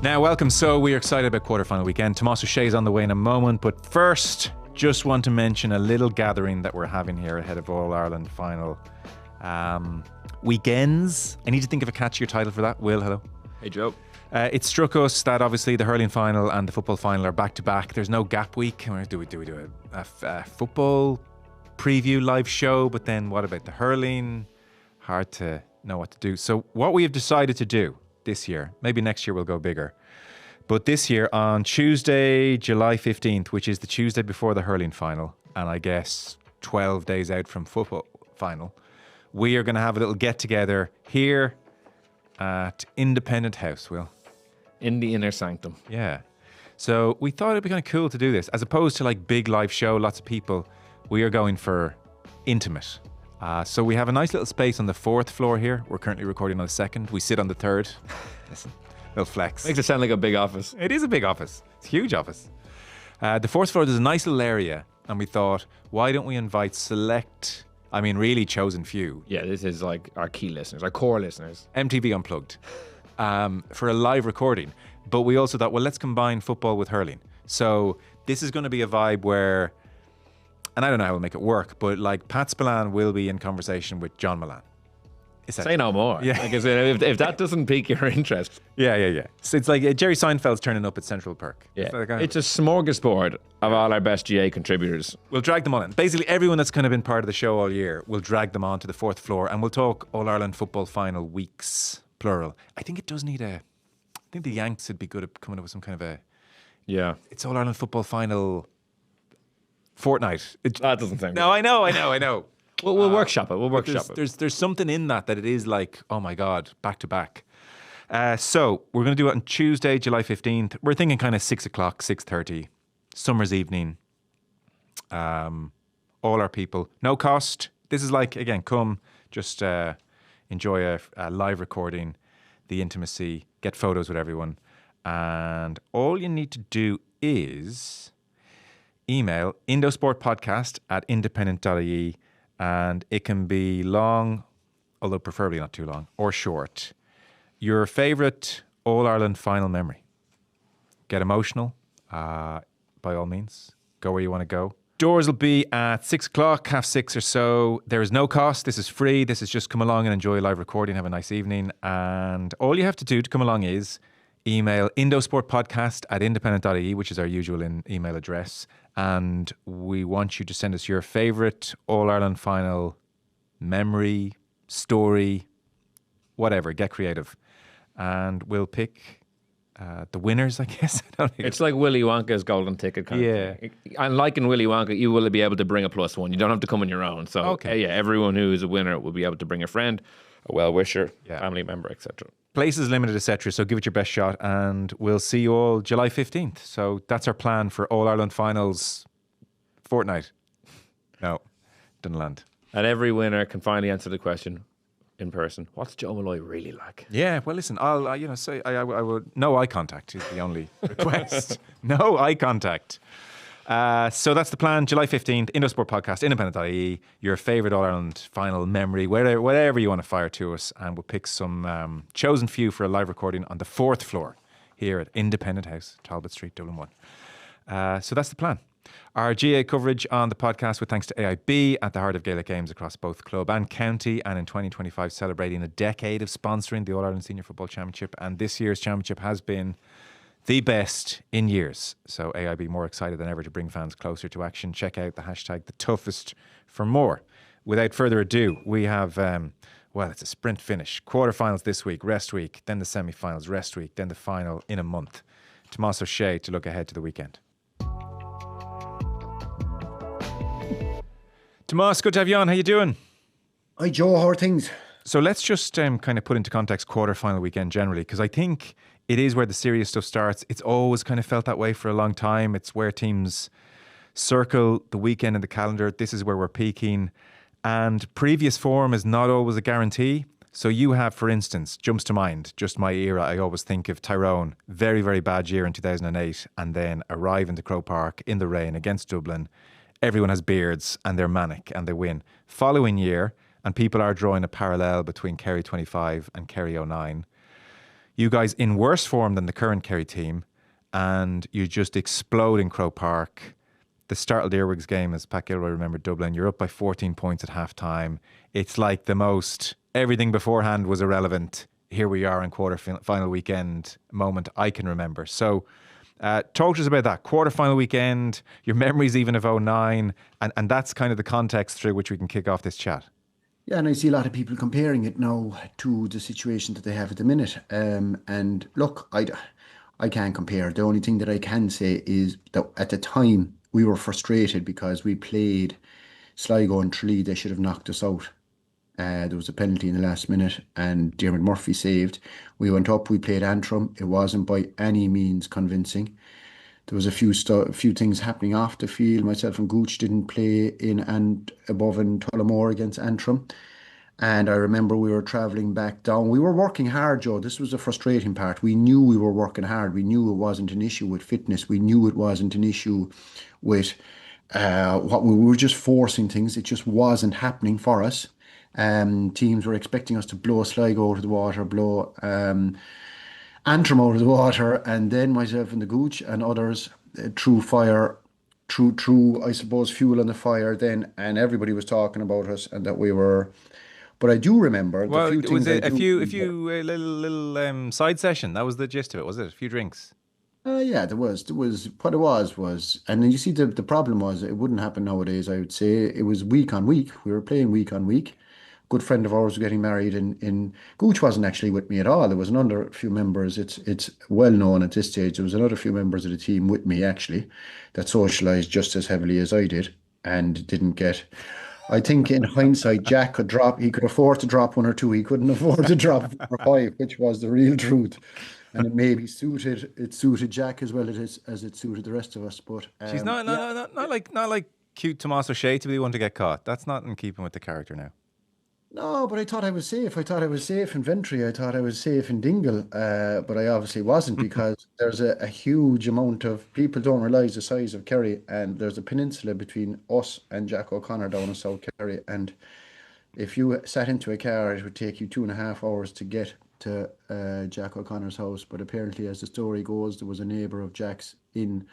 Now, welcome. So we are excited about quarterfinal weekend. Tomás Ó Sé is on the way in a moment, but first, just want to mention a little gathering that we're having here ahead of All Ireland final weekends. I need to think of a catchier title for that. Will, hello. Hey, Joe. It struck us that obviously the hurling final and the football final are back to back. There's no gap week. Do we do a football preview live show? But then what about the hurling? Hard to know what to do. So what we have decided to do this year, maybe next year we'll go bigger, but this year on Tuesday, July 15th, which is the Tuesday before the hurling final, and I guess 12 days out from football final, we are going to have a little get together here at Independent House, Will. In the inner sanctum. Yeah. So we thought it'd be kind of cool to do this. As opposed to like big live show, lots of people, we are going for intimate. So we have a nice little space on the 4th floor here. We're currently recording on the 2nd. We sit on the 3rd. Listen, little flex. Makes it sound like a big office. It is a big office. It's a huge office. The 4th floor, there's a nice little area. And we thought, why don't we invite select, really chosen few. Yeah, this is like our key listeners, our core listeners. MTV Unplugged. For a live recording. But we also thought, well, let's combine football with hurling. So this is going to be a vibe where, and I don't know how we'll make it work, but like Pat Spillane will be in conversation with John Milan. Say no more. Yeah. Like, if that doesn't pique your interest. Yeah. So it's like Jerry Seinfeld's turning up at Central Park. Yeah. It's a smorgasbord of all our best GA contributors. We'll drag them all in. Basically, everyone that's kind of been part of the show all year, we'll drag them on to the 4th floor and we'll talk All Ireland football final weeks, plural. I think it does need I think the Yanks would be good at coming up with some kind of Yeah. it's All Ireland football final fortnight. That doesn't sound No, I know. We'll workshop it. We'll workshop it. There's something in that it is like, oh my God, back to back. So we're going to do it on Tuesday, July 15th. We're thinking kind of 6 o'clock, 6:30, summer's evening. All our people, no cost. This is like, again, come, just enjoy a live recording, the intimacy, get photos with everyone. And all you need to do is email indosportpodcast@independent.ie. And it can be long, although preferably not too long, or short. Your favourite All-Ireland final memory. Get emotional, by all means. Go where you want to go. Doors will be at 6 o'clock, 6:30 or so. There is no cost. This is free. This is just come along and enjoy a live recording, have a nice evening. And all you have to do to come along is email indosportpodcast@independent.ie, which is our usual email address. And we want you to send us your favourite All-Ireland final memory, story, whatever. Get creative. And we'll pick the winners, I guess. It's like Willy Wonka's golden ticket kind of thing. And like in Willy Wonka, you will be able to bring a +1. You don't have to come on your own. So everyone who is a winner will be able to bring a friend, a well-wisher, family member, etc. Places limited, etc. So give it your best shot, and we'll see you all July 15th. So that's our plan for All Ireland finals fortnight. No, didn't land. And every winner can finally answer the question in person. What's Joe Malloy really like? Yeah, well, listen, I'll say I will. No eye contact is the only request. No eye contact. So that's the plan. July 15th, Indosport Podcast, independent.ie, your favourite All-Ireland final memory, whatever you want to fire to us, and we'll pick some chosen few for a live recording on the 4th floor here at Independent House, Talbot Street, Dublin 1. So that's the plan. Our GA coverage on the podcast with thanks to AIB at the heart of Gaelic games across both club and county, and in 2025 celebrating a decade of sponsoring the All-Ireland Senior Football Championship, and this year's championship has been the best in years. So AIB more excited than ever to bring fans closer to action. Check out the hashtag #TheToughest for more. Without further ado, we have, it's a sprint finish. Quarterfinals this week, rest week, then the semi-finals, rest week, then the final in a month. Tomás Ó Sé to look ahead to the weekend. Tomás, good to have you on. How you doing? Hi Joe, how are things? So let's just kind of put into context quarterfinal weekend generally, because I think it is where the serious stuff starts. It's always kind of felt that way for a long time. It's where teams circle the weekend in the calendar. This is where we're peaking. And previous form is not always a guarantee. So you have, for instance, jumps to mind, just my era, I always think of Tyrone. Very, very bad year in 2008. And then arrive into Croke Park in the rain against Dublin. Everyone has beards and they're manic and they win. Following year, and people are drawing a parallel between Kerry 25 and Kerry 09. You guys in worse form than the current Kerry team, and you just explode in Croke Park. The Startled earwigs game, as Pat Gilroy remembered Dublin, you're up by 14 points at half-time. It's like the most, everything beforehand was irrelevant. Here we are in quarter-final weekend moment I can remember. So talk to us about that. Quarter-final weekend, your memories even of 09, and that's kind of the context through which we can kick off this chat. Yeah, and I see a lot of people comparing it now to the situation that they have at the minute. And look, I can't compare. The only thing that I can say is that at the time we were frustrated because we played Sligo and Tralee. They should have knocked us out. There was a penalty in the last minute and Diarmuid Murphy saved. We went up, we played Antrim. It wasn't by any means convincing. There was a few things happening off the field. Myself and Gooch didn't play in and above in Tullamore against Antrim. And I remember we were travelling back down. We were working hard, Joe. This was the frustrating part. We knew we were working hard. We knew it wasn't an issue with fitness. We knew it wasn't an issue with what we were just forcing things. It just wasn't happening for us. Teams were expecting us to blow Sligo out of the water, blow Antrim out of the water, and then myself and the Gooch and others threw fire, threw I suppose fuel on the fire then, and everybody was talking about us and that we were. But I do remember the few things. Was it a few little side session? That was the gist of it, was it? A few drinks. Yeah, there was what it was, and then you see the problem was it wouldn't happen nowadays. I would say it was week on week. We were playing week on week. Good friend of ours was getting married in Gooch wasn't actually with me at all. There was another few members. It's well known at this stage. There was another few members of the team with me actually that socialised just as heavily as I did and didn't get. I think in hindsight, Jack could drop. He could afford to drop one or two. He couldn't afford to drop 4 or 5, which was the real truth. And it maybe suited Jack as well as it suited the rest of us. But she's not like cute Tomás Ó Sé to be the one to get caught. That's not in keeping with the character now. No, but I thought I was safe. I thought I was safe in Ventry. I thought I was safe in Donegal. But I obviously wasn't because there's a huge amount of people don't realise the size of Kerry, and there's a peninsula between us and Jack O'Connor down in South Kerry. And if you sat into a car, it would take you 2.5 hours to get to Jack O'Connor's house. But apparently, as the story goes, there was a neighbour of Jack's in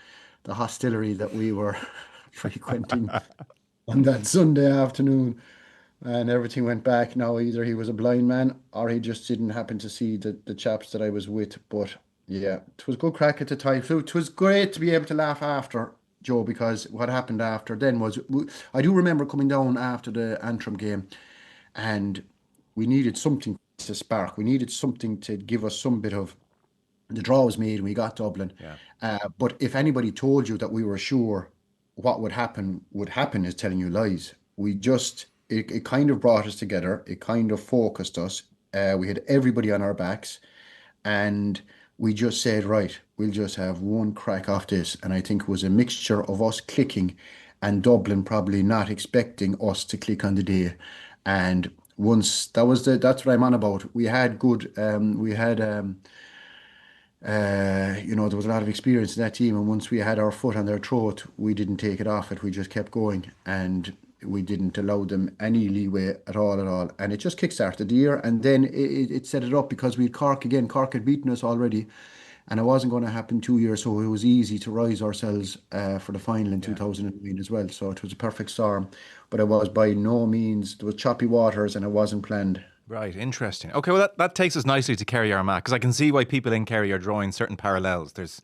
the hostelry that we were frequenting on that Sunday afternoon. And everything went back. Now, either he was a blind man or he just didn't happen to see the chaps that I was with. But yeah, it was good crack at the time. So it was great to be able to laugh after, Joe, because what happened after then was, I do remember coming down after the Antrim game and we needed something to spark. We needed something to give us some bit of, the draw was made and we got Dublin. Yeah. But if anybody told you that we were sure what would happen is telling you lies. We just... It kind of brought us together. It kind of focused us. We had everybody on our backs and we just said, right, we'll just have one crack off this. And I think it was a mixture of us clicking and Dublin probably not expecting us to click on the day. And once that's what I'm on about. We had good, there was a lot of experience in that team. And once we had our foot on their throat, we didn't take it off it. We just kept going. And we didn't allow them any leeway at all. And it just kickstarted the year. And then it set it up because we had Cork again. Cork had beaten us already. And it wasn't going to happen 2 years. So it was easy to rise ourselves for the final in 2009 as well. So it was a perfect storm. But it was by no means, there was choppy waters and it wasn't planned. Right, interesting. Okay, well that takes us nicely to Kerry Armagh, because I can see why people in Kerry are drawing certain parallels. There's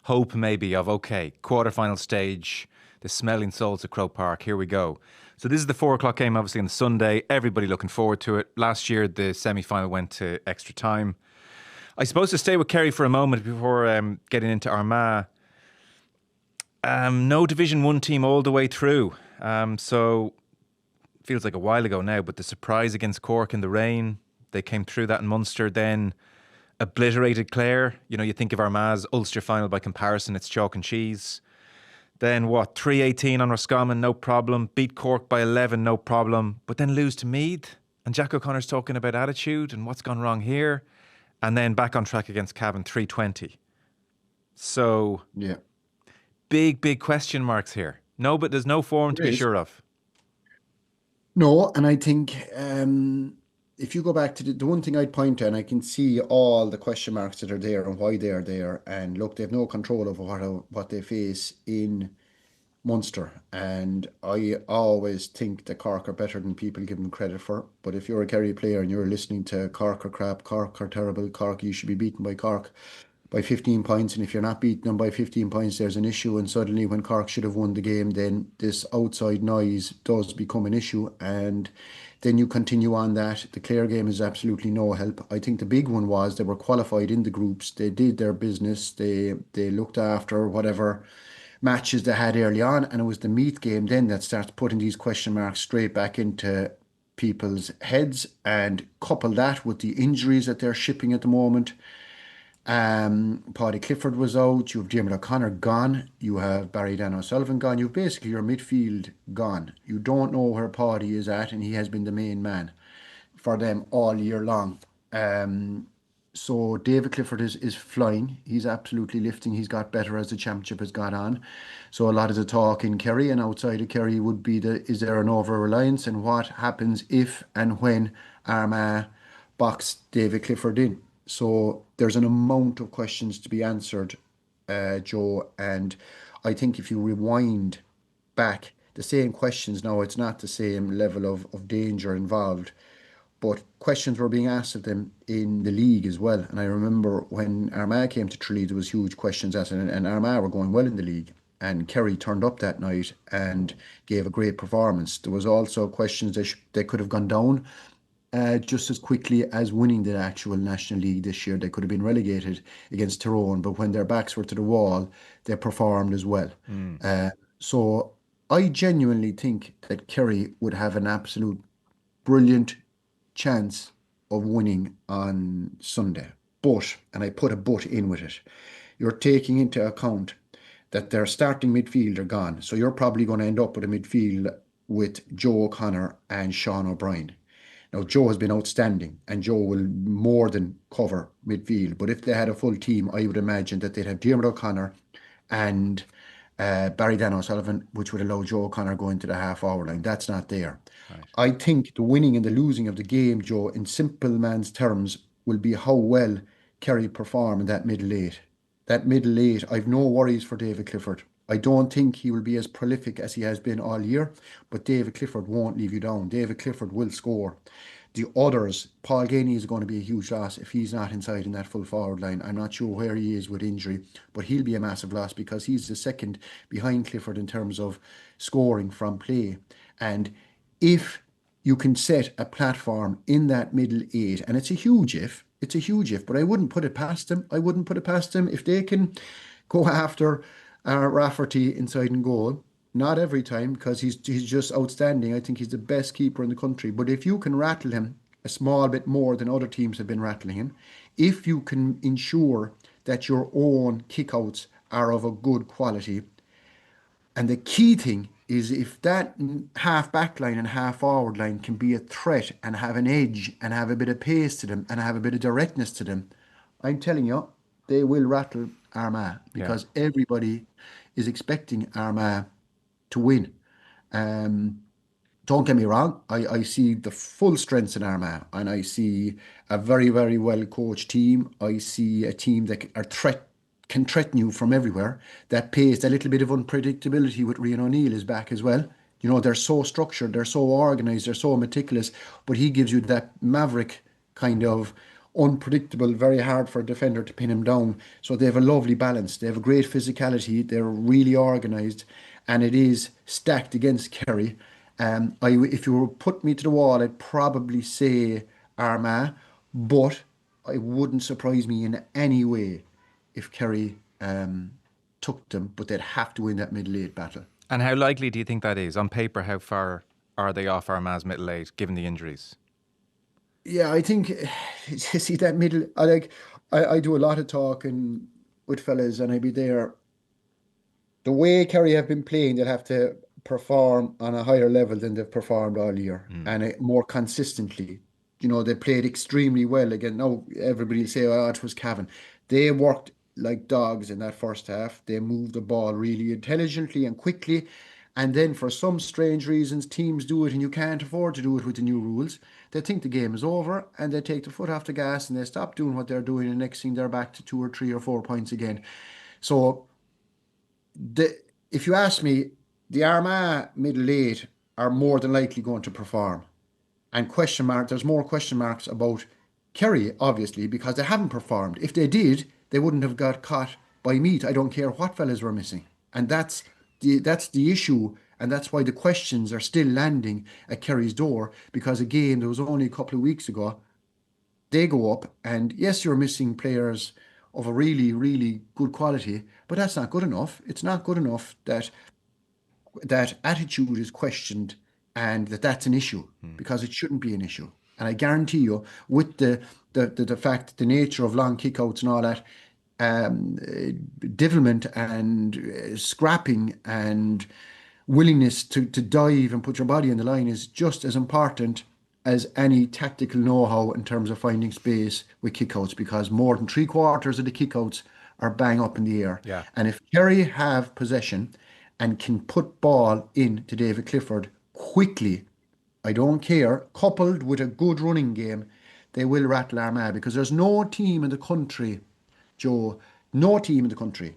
hope maybe of, okay, quarterfinal stage, the smelling salts of Croke Park, here we go. So this is the 4 o'clock game, obviously, on the Sunday. Everybody looking forward to it. Last year, the semi-final went to extra time. I suppose to stay with Kerry for a moment before getting into Armagh. No Division 1 team all the way through. So feels like a while ago now, but the surprise against Cork in the rain, they came through that in Munster, then obliterated Clare. You know, you think of Armagh's Ulster final by comparison, it's chalk and cheese. Then 3-18 on Roscommon, no problem. Beat Cork by 11, no problem. But then lose to Meath. And Jack O'Connor's talking about attitude and what's gone wrong here. And then back on track against Cavan, 3-20. So, yeah, big question marks here. No, but there's no form to be sure of. No, and I think if you go back to the one thing I'd point to, and I can see all the question marks that are there and why they are there, and look, they have no control over what they face in Munster, and I always think that Cork are better than people give them credit for. But if you're a Kerry player and you're listening to Cork are crap, Cork are terrible, Cork, you should be beaten by Cork by 15 points, and if you're not beating them by 15 points, there's an issue. And suddenly, when Cork should have won the game, then this outside noise does become an issue, and then you continue on that. The Clare game is absolutely no help. I think the big one was they were qualified in the groups. They did their business. They looked after whatever matches they had early on, and it was the Meath game then that starts putting these question marks straight back into people's heads. And couple that with the injuries that they're shipping at the moment. Paddy Clifford was out. You have Diarmuid O'Connor gone. You have Barry Dan O'Sullivan gone. You've basically your midfield gone. You don't know where Paddy is at, and he has been the main man for them all year long. So David Clifford is flying. He's absolutely lifting. He's got better as the championship has gone on. So a lot of the talk in Kerry and outside of Kerry would be is there an over-reliance, and what happens if and when Armagh box David Clifford in? So there's an amount of questions to be answered, Joe. And I think if you rewind back, the same questions now, it's not the same level of danger involved, but questions were being asked of them in the league as well. And I remember when Armagh came to Tralee, there was huge questions asked, and Armagh were going well in the league. And Kerry turned up that night and gave a great performance. There was also questions that they could have gone down just as quickly as winning the actual National League this year. They could have been relegated against Tyrone, but when their backs were to the wall, they performed as well. So I genuinely think that Kerry would have an absolute brilliant chance of winning on Sunday. But, and I put a but in with it, you're taking into account that their starting midfield are gone. So you're probably going to end up with a midfield with Joe O'Connor and Sean O'Brien. Now, Joe has been outstanding, and Joe will more than cover midfield. But if they had a full team, I would imagine that they'd have Diarmuid O'Connor and Barry Dan O'Sullivan, which would allow Joe O'Connor going to the half-hour line. That's not there. Right. I think the winning and the losing of the game, Joe, in simple man's terms, will be how well Kerry perform in that middle eight. That middle eight, I've no worries for David Clifford. I don't think he will be as prolific as he has been all year, but David Clifford won't leave you down. David Clifford will score. The others, Paul Ganey is going to be a huge loss if he's not inside in that full forward line. I'm not sure where he is with injury, but he'll be a massive loss because he's the second behind Clifford in terms of scoring from play. And if you can set a platform in that middle eight, and it's a huge if, but I wouldn't put it past them. I wouldn't put it past them if they can go after Rafferty inside and goal. Not every time, because he's just outstanding. I think he's the best keeper in the country. But if you can rattle him a small bit more than other teams have been rattling him, if you can ensure that your own kickouts are of a good quality, and the key thing is if that half back line and half forward line can be a threat and have an edge and have a bit of pace to them and have a bit of directness to them, I'm telling you, they will rattle Armagh because everybody is expecting Armagh to win. Don't get me wrong, I see the full strengths in Armagh, and I see a very, very well coached team. I see a team that can threaten you from everywhere. That pace, a little bit of unpredictability with Rian O'Neill is back as well. You know, they're so structured, they're so organised, they're so meticulous, but he gives you that maverick kind of unpredictable, very hard for a defender to pin him down. So they have a lovely balance. They have a great physicality. They're really organised, and it is stacked against Kerry. If you were to put me to the wall, I'd probably say Armagh, but it wouldn't surprise me in any way if Kerry took them, but they'd have to win that middle eight battle. And how likely do you think that is? On paper, how far are they off Armagh's middle eight, given the injuries? Yeah, I think, you see that middle, I do a lot of talking with fellas, and I'd be there. The way Kerry have been playing, they'll have to perform on a higher level than they've performed all year, and more consistently. You know, they played extremely well. Again, now everybody will say, oh, it was Cavan. They worked like dogs in that first half. They moved the ball really intelligently and quickly. And then for some strange reasons, teams do it and you can't afford to do it with the new rules. they think the game is over and they take the foot off the gas and they stop doing what they're doing, and next thing they're back to 2 or 3 or 4 points again. So if you ask me, the Armagh middle eight are more than likely going to perform. And there's more question marks about Kerry, obviously, because they haven't performed. If they did, they wouldn't have got caught by meat. I don't care what fellas were missing. And that's the issue, and that's why the questions are still landing at Kerry's door, because again, there was only a couple of weeks ago, they go up, and yes, you're missing players of a really, really good quality, but that's not good enough. It's not good enough that attitude is questioned and that's an issue, because it shouldn't be an issue. And I guarantee you, with the fact, the nature of long kickouts and all that, devilment and scrapping and willingness to dive and put your body on the line is just as important as any tactical know-how in terms of finding space with kickouts, because more than 3/4 of the kickouts are bang up in the air. Yeah. And if Kerry have possession and can put ball in to David Clifford quickly, I don't care, coupled with a good running game, they will rattle Armagh, because there's no team in the country, Joe, no team in the country,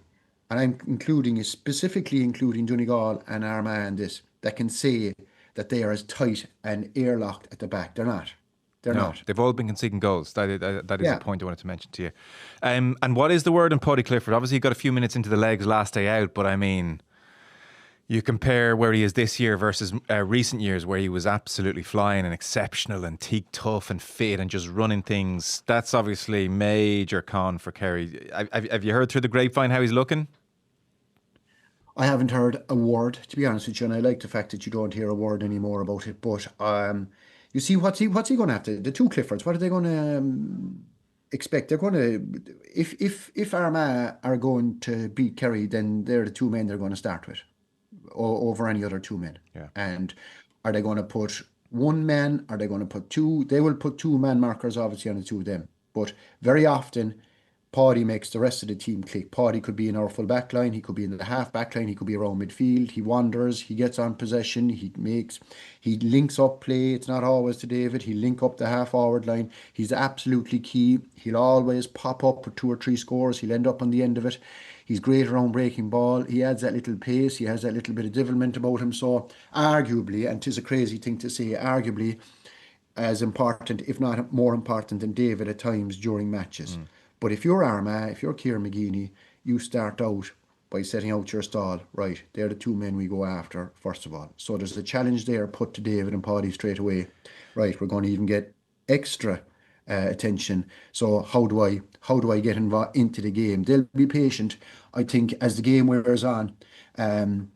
and I'm specifically including Donegal and Armagh in this, that can say that they are as tight and airlocked at the back. They're not. They're not. They've all been conceding goals. That is a point I wanted to mention to you. And what is the word on Paddy Clifford? Obviously, he got a few minutes into the legs last day out, but I mean, you compare where he is this year versus recent years, where he was absolutely flying and exceptional and teak tough and fit and just running things. That's obviously major con for Kerry. Have you heard through the grapevine how he's looking? I haven't heard a word, to be honest with you, and I like the fact that you don't hear a word anymore about it. But you see, what's he going to have to? The two Cliffords, what are they going to expect? They're going to, if Armagh are going to beat Kerry, then they're the two men they're going to start with, over any other two men. Yeah. And are they going to put one man? Are they going to put two? They will put two man markers, obviously, on the two of them. But very often, Paddy makes the rest of the team click. Paddy could be in our full back line, he could be in the half back line, he could be around midfield, he wanders, he gets on possession, he links up play. It's not always to David, he'll link up the half forward line. He's absolutely key. He'll always pop up with 2 or 3 scores, he'll end up on the end of it. He's great around breaking ball, he adds that little pace, he has that little bit of devilment about him. So arguably, and 'tis a crazy thing to say, arguably as important, if not more important than David at times during matches. But if you're Armagh, if you're Kieran McGeeney, you start out by setting out your stall. Right, they're the two men we go after, first of all. So there's a challenge there put to David and Paddy straight away. Right, we're going to even get extra attention. So how do I get involved into the game? They'll be patient. I think as the game wears on, they're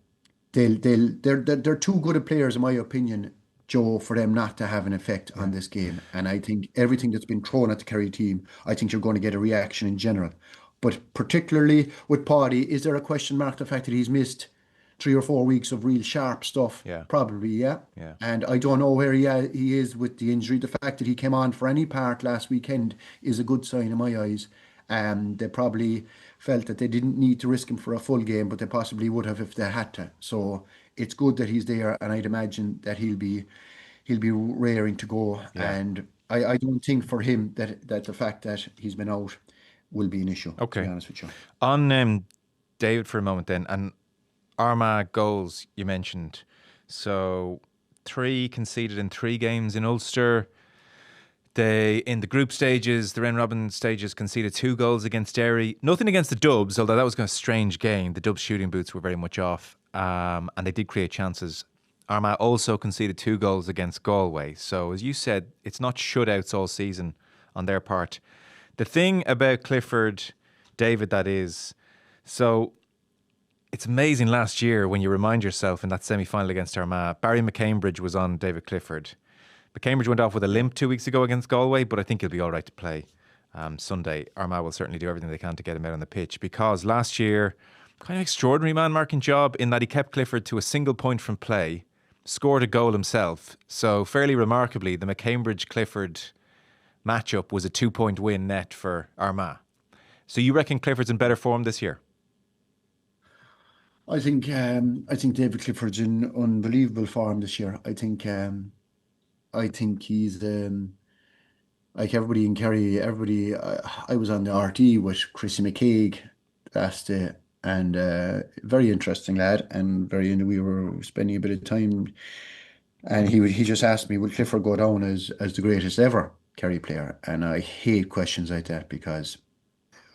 too good of players, in my opinion, Joe, for them not to have an effect on this game. And I think everything that's been thrown at the Kerry team, I think you're going to get a reaction in general. But particularly with Paddy, is there a question mark the fact that he's missed 3 or 4 weeks of real sharp stuff? Yeah. Probably, yeah. And I don't know where he is with the injury. The fact that he came on for any part last weekend is a good sign in my eyes. They probably felt that they didn't need to risk him for a full game, but they possibly would have if they had to. So it's good that he's there, and I'd imagine that he'll be raring to go. Yeah. And I don't think for him that the fact that he's been out will be an issue. Okay. To be honest with you. On David for a moment then, and Armagh goals you mentioned. So 3 conceded in 3 games in Ulster. They, in the group stages, the round robin stages, conceded 2 goals against Derry. Nothing against the Dubs, although that was a strange game. The Dubs shooting boots were very much off, and they did create chances. Armagh also conceded 2 goals against Galway. So, as you said, it's not shutouts all season on their part. The thing about Clifford, David, that is, so it's amazing last year when you remind yourself in that semi-final against Armagh, Barry McCambridge was on David Clifford. McCambridge went off with a limp 2 weeks ago against Galway, but I think he'll be all right to play Sunday. Armagh will certainly do everything they can to get him out on the pitch, because last year, kind of extraordinary man-marking job in that he kept Clifford to a single point from play, scored a goal himself. So fairly remarkably, the McCambridge-Clifford matchup was a 2-point win net for Armagh. So you reckon Clifford's in better form this year? I think David Clifford's in unbelievable form this year. I think I think he's like everybody in Kerry. I was on the RT with Chrissy McCaig last day, and very interesting lad, and we were spending a bit of time, and he just asked me, "Will Clifford go down as the greatest ever Kerry player?" And I hate questions like that because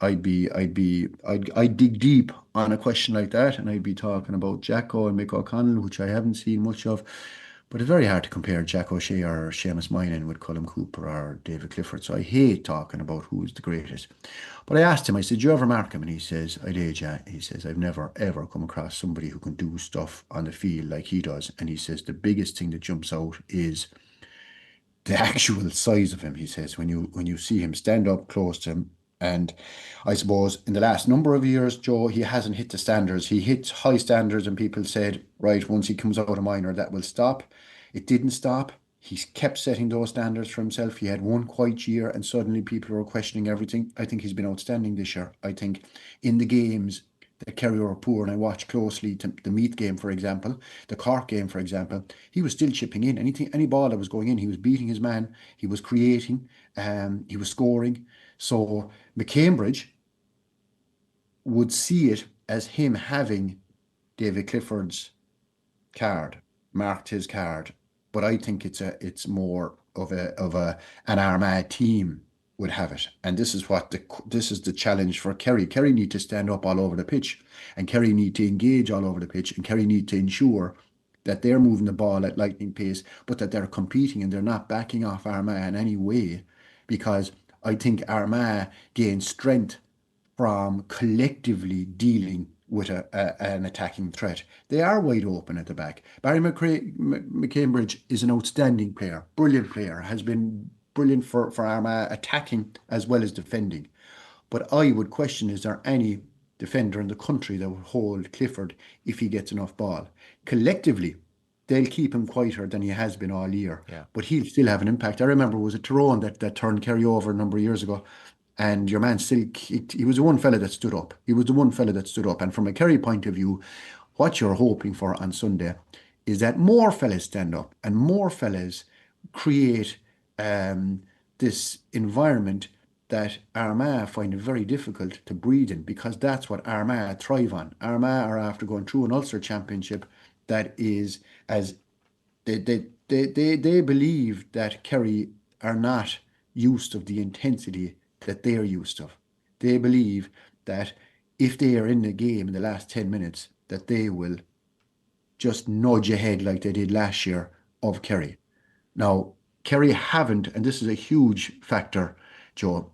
I'd dig deep on a question like that, and I'd be talking about Jacko and Mick O'Connell, which I haven't seen much of. But it's very hard to compare Jack O'Shea or Seamus Moynihan with Colin Cooper or David Clifford. So I hate talking about who's the greatest. But I asked him, I said, "Do you ever mark him?" And he says, "I did, yeah." He says, "I've never, ever come across somebody who can do stuff on the field like he does." And he says, the biggest thing that jumps out is the actual size of him. He says, when you see him stand up close to him, and I suppose in the last number of years, Joe, he hasn't hit the standards. He hit high standards, and people said, right, once he comes out of minor, that will stop. It didn't stop. He kept setting those standards for himself. He had one quiet year, and suddenly people were questioning everything. I think he's been outstanding this year. I think in the games that Kerry were poor, and I watched closely to the Meath game, for example, the Cork game, for example, he was still chipping in any ball that was going in. He was beating his man. He was creating. He was scoring. So McCambridge would see it as him having David Clifford's card, marked his card. But I think it's more of an Armagh team would have it. And this is the challenge for Kerry. Kerry need to stand up all over the pitch, and Kerry need to engage all over the pitch, and Kerry need to ensure that they're moving the ball at lightning pace, but that they're competing and they're not backing off Armagh in any way, because I think Armagh gains strength from collectively dealing with an attacking threat. They are wide open at the back. Barry McCambridge is an outstanding player, brilliant player, has been brilliant for Armagh attacking as well as defending. But I would question, is there any defender in the country that would hold Clifford if he gets enough ball? Collectively, they'll keep him quieter than he has been all year. Yeah. But he'll still have an impact. I remember it was a Tyrone that turned Kerry over a number of years ago. And your man still, he was the one fella that stood up. He was the one fella that stood up. And from a Kerry point of view, what you're hoping for on Sunday is that more fellas stand up and more fellas create this environment that Armagh find it very difficult to breathe in, because that's what Armagh thrive on. Armagh are after going through an Ulster Championship that is as they believe that Kerry are not used of the intensity that they're used of. They believe that if they are in the game in the last 10 minutes, that they will just nudge ahead like they did last year of Kerry. Now, Kerry haven't, and this is a huge factor, Joe.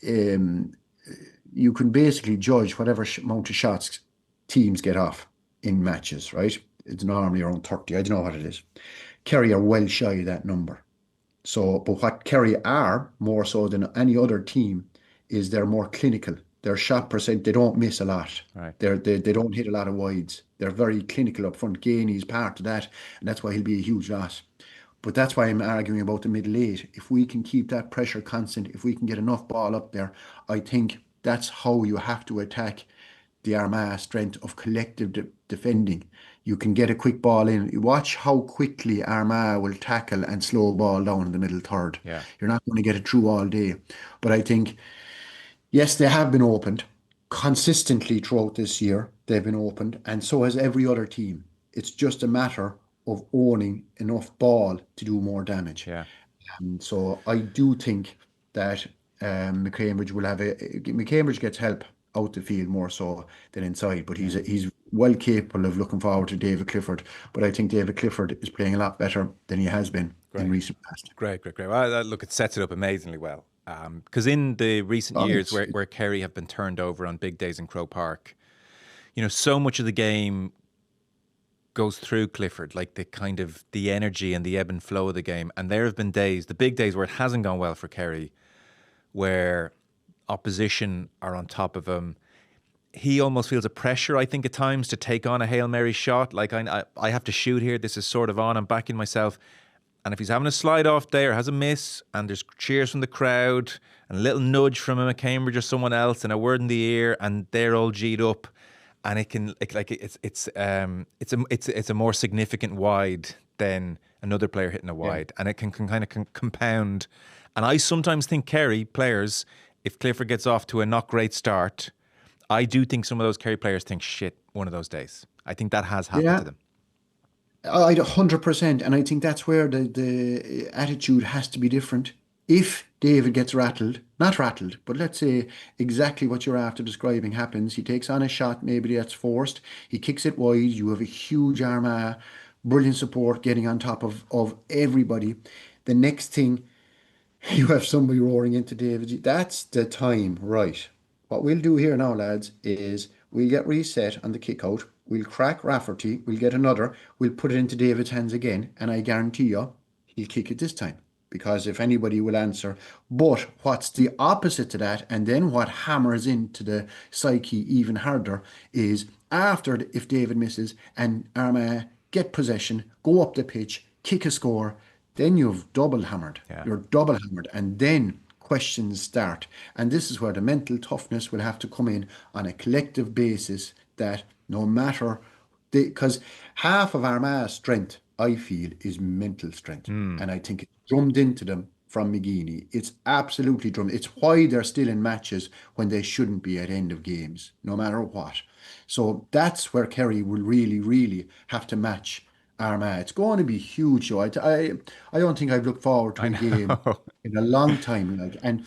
You can basically judge whatever amount of shots teams get off in matches, right? It's normally around 30. I don't know what it is. Kerry are well shy of that number. So, but what Kerry are more so than any other team is they're more clinical. Their shot percent, they don't miss a lot. Right. They don't hit a lot of wides. They're very clinical up front. Gainey's part of that, and that's why he'll be a huge loss. But that's why I'm arguing about the middle eight. If we can keep that pressure constant, if we can get enough ball up there, I think that's how you have to attack the Armagh strength of collective defending. You can get a quick ball in. Watch how quickly Armagh will tackle and slow ball down in the middle third. Yeah. You're not going to get it through all day. But I think, yes, they have been opened consistently throughout this year. They've been opened, and so has every other team. It's just a matter of owning enough ball to do more damage. Yeah. So I do think that McCambridge gets help out the field more so than inside, but he's well capable of looking forward to David Clifford. But I think David Clifford is playing a lot better than he has been in recent past. Great. Well, look, it sets it up amazingly well. Because in the recent years where Kerry have been turned over on big days in Croke Park, so much of the game goes through Clifford, like the energy and the ebb and flow of the game. And there have been days, the big days where it hasn't gone well for Kerry, where opposition are on top of him. He almost feels a pressure, I think, at times to take on a Hail Mary shot. Like, I have to shoot here. This is sort of on. I'm backing myself. And if he's having a slide off there, has a miss, and there's cheers from the crowd, and a little nudge from a Cambridge or someone else, and a word in the ear, and they're all G'd up, and it's a more significant wide then another player hitting a wide, and it can kind of compound. And I sometimes think Kerry players, if Clifford gets off to a not great start, I do think some of those Kerry players think, shit, one of those days. I think that has happened to them. I 100%, and I think that's where the attitude has to be different. If David gets rattled, not rattled, but let's say exactly what you're after describing happens, he takes on a shot, maybe that's forced, he kicks it wide, you have a huge Armagh, brilliant support getting on top of everybody. The next thing, you have somebody roaring into David. That's the time, right? What we'll do here now, lads, is we'll get reset on the kick out. We'll crack Rafferty. We'll get another. We'll put it into David's hands again. And I guarantee you, he'll kick it this time. Because if anybody will answer. But what's the opposite to that, and then what hammers into the psyche even harder, is if David misses and Armagh get possession, go up the pitch, kick a score, then you've double hammered. Yeah. You're double hammered. And then questions start. And this is where the mental toughness will have to come in on a collective basis, that no matter, because half of Armagh's strength, I feel, is mental strength. And I think it's drummed into them from McGeaney. It's absolutely drummed. It's why they're still in matches when they shouldn't be at end of games, no matter what. So that's where Kerry will really, really have to match Armagh. It's going to be huge. So I don't think I've looked forward to a game in a long time. And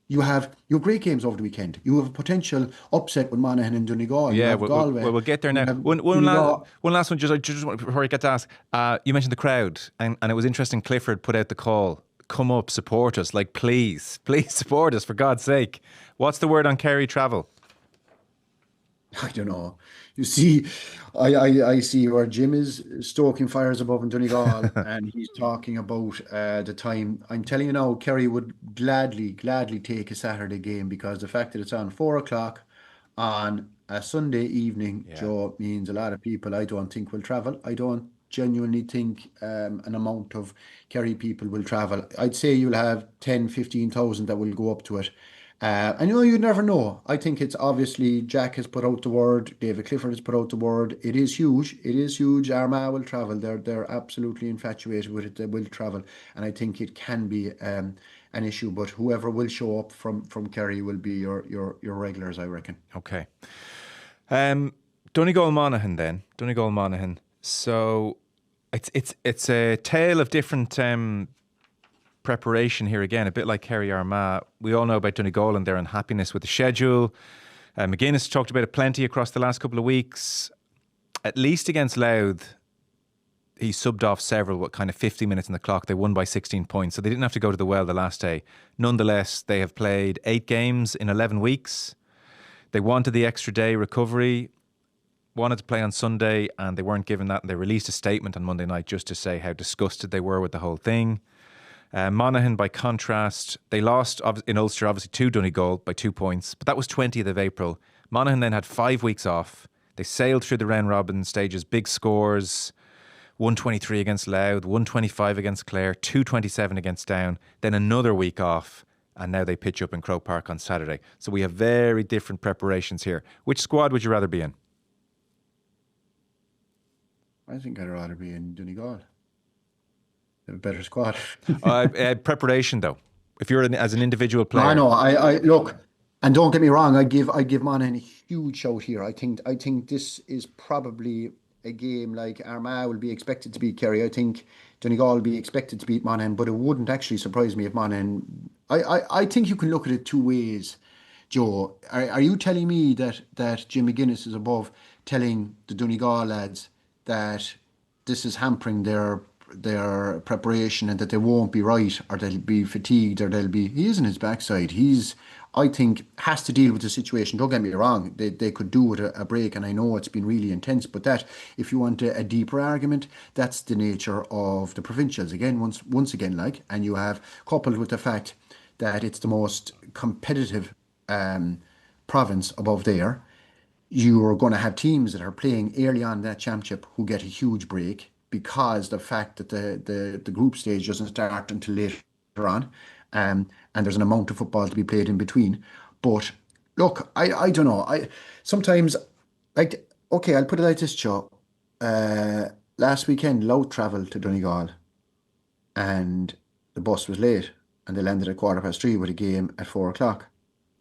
you have great games over the weekend. You have a potential upset with Monaghan and Donegal. Yeah, we'll get there now. One last one, just before I get to ask. You mentioned the crowd, and it was interesting. Clifford put out the call, come up, support us. Like, please support us, for God's sake. What's the word on Kerry travel? I don't know. You see, I see where Jim is stoking fires above in Donegal, and he's talking about the time. I'm telling you now, Kerry would gladly take a Saturday game, because the fact that it's on 4:00 on a Sunday evening, Joe, means a lot of people I don't think will travel. I don't genuinely think an amount of Kerry people will travel. I'd say you'll have 10,000-15,000 that will go up to it. And you never know. I think it's obviously Jack has put out the word, David Clifford has put out the word. It is huge. Armagh will travel. They're absolutely infatuated with it. They will travel, and I think it can be an issue. But whoever will show up from Kerry will be your regulars, I reckon. Okay. Donegal Monaghan then. Donegal Monaghan. So it's a tale of different preparation here again, a bit like Kerry Armagh. We all know about Donegal and their unhappiness with the schedule. McGuinness talked about it plenty across the last couple of weeks. At least against Louth, he subbed off several, kind of 50 minutes on the clock. They won by 16 points, so they didn't have to go to the well the last day. Nonetheless, they have played 8 games in 11 weeks. They wanted the extra day recovery, wanted to play on Sunday, and they weren't given that. And they released a statement on Monday night just to say how disgusted they were with the whole thing. Monaghan, by contrast, they lost in Ulster, obviously, to Donegal by 2 points, but that was 20th of April. Monaghan then had 5 weeks off. They sailed through the round robin stages, big scores, 123 against Louth, 125 against Clare, 227 against Down, then another week off, and now they pitch up in Croke Park on Saturday. So we have very different preparations here. Which squad would you rather be in? I think I'd rather be in Donegal. They have a better squad. Preparation, though. If you're as an individual player. I know. I look, and don't get me wrong. I give Monaghan a huge shout here. I think this is probably a game like Armagh will be expected to beat Kerry. I think Donegal will be expected to beat Monaghan, but it wouldn't actually surprise me if Monaghan. I think you can look at it two ways, Joe. Are you telling me that Jim McGuinness is above telling the Donegal lads that this is hampering their preparation and that they won't be right, or they'll be fatigued, or he is in his backside. I think has to deal with the situation. Don't get me wrong, they could do with a break, and I know it's been really intense, but that, if you want a deeper argument, that's the nature of the provincials again, once again, and you have coupled with the fact that it's the most competitive province above there. You are going to have teams that are playing early on in that championship who get a huge break, because the fact that the group stage doesn't start until later on, and there's an amount of football to be played in between. But look, I don't know. Sometimes, okay, I'll put it like this, Joe. last weekend, Louth travelled to Donegal and the bus was late and they landed at 3:15 with a game at 4 o'clock.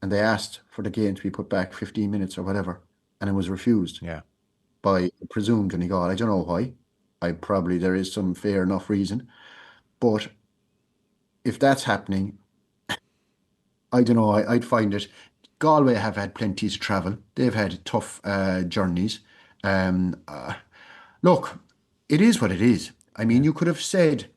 And they asked for the game to be put back 15 minutes or whatever. And it was refused Yeah. by, I presume, Donegal. I don't know why. There is some fair enough reason. But if that's happening, I don't know. I'd find it. Galway have had plenty to travel. They've had tough journeys. Um, uh, Look, it is what it is. I mean, Yeah. you could have said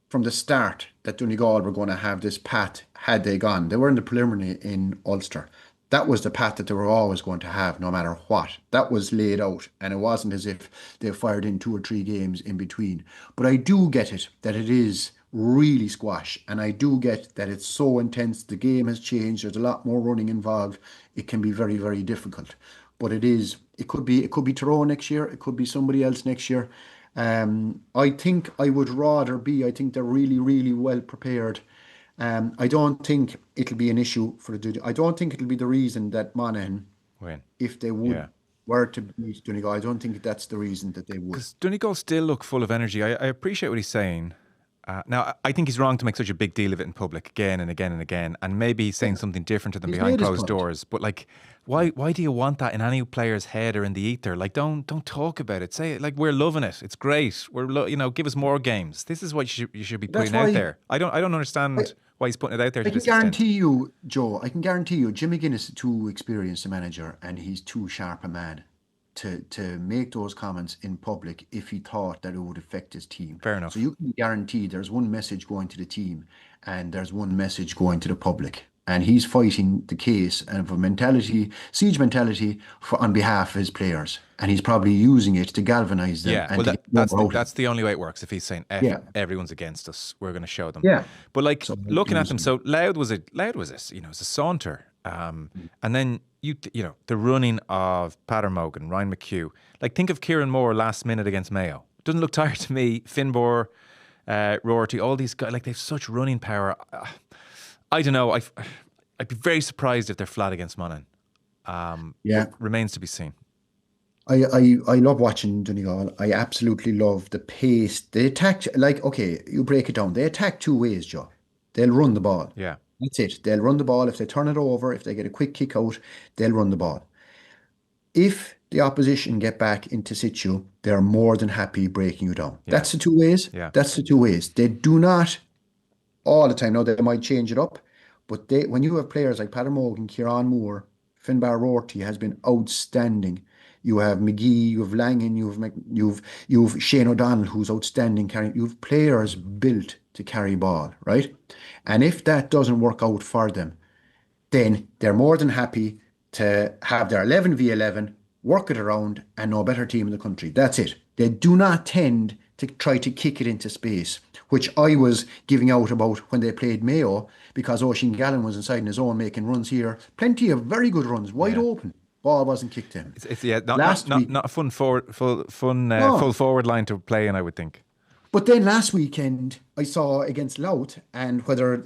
from the start that Donegal were going to have this path had they gone. They were in the preliminary in Ulster. That was the path that they were always going to have, no matter what. That was laid out, and it wasn't as if they fired in 2 or 3 games in between. But I do get it that it is really squash, and I do get that it's so intense. The game has changed. There's a lot more running involved. It can be very, very difficult. But it is. It could be Tyrone next year. It could be somebody else next year. I think I would rather be. I think they're really, really well prepared. I don't think it'll be an issue for the. I don't think it'll be the reason that Monaghan, Win. if they Yeah. were to beat Donegal, I don't think that's the reason that they would. Because Donegal still look full of energy. I appreciate what he's saying. Now, I think he's wrong to make such a big deal of it in public again and again and again. And maybe he's saying something different to them He's behind made his closed point. doors. But like, why do you want that in any player's head or in the ether? Like, don't talk about it. Say it like we're loving it. It's great. Give us more games. This is what you should be That's putting out why there. I don't understand I, why he's putting it out there I to can this extent. guarantee you, Joe. I can guarantee you, Jim McGuinness is too experienced a manager, and he's too sharp a man to make those comments in public if he thought that it would affect his team. Fair enough. So you can guarantee there's one message going to the team and there's one message going to the public. And he's fighting the case of a mentality, siege mentality, on behalf of his players. And he's probably using it to galvanize them Yeah, and well, to get more out of them. that's the only way it works. If he's saying Yeah, everyone's against us, we're going to show them. yeah. But like So looking at them, using so loud was it was a saunter, and then the running of Patter Mogan, Ryan McHugh. Like think of Kieran Moore last minute against Mayo. Doesn't look tired to me. Finbor, Roarty, all these guys, like they've such running power. I don't know. I'd be very surprised if they're flat against Monaghan. yeah. Remains to be seen. I love watching Donegal. I absolutely love the pace. They attack, like, okay, you break it down. They attack 2 ways, Joe. They'll run the ball. Yeah, That's it. They'll run the ball. If they turn it over, if they get a quick kick out, they'll run the ball. If the opposition get back into situ, they're more than happy breaking you down. yeah, That's the 2 ways. yeah. That's the 2 ways. They do not all the time. Now they might change it up, but when you have players like Paddy Morgan, Kieran Moore, Finbar Rorty has been outstanding. You have McGee, you have Langan, you've Shane O'Donnell who's outstanding carrying. You have players built to carry ball, right? And if that doesn't work out for them, then they're more than happy to have their 11v11, work it around, and no better team in the country. That's it. They do not tend to try to kick it into space, which I was giving out about when they played Mayo, because Oisin Gallen was inside in his own making runs here. Plenty of very good runs, wide open. Ball wasn't kicked in. It's not Last week, not a fun forward, full no. forward line to play in, I would think. But then last weekend, I saw against Louth, and whether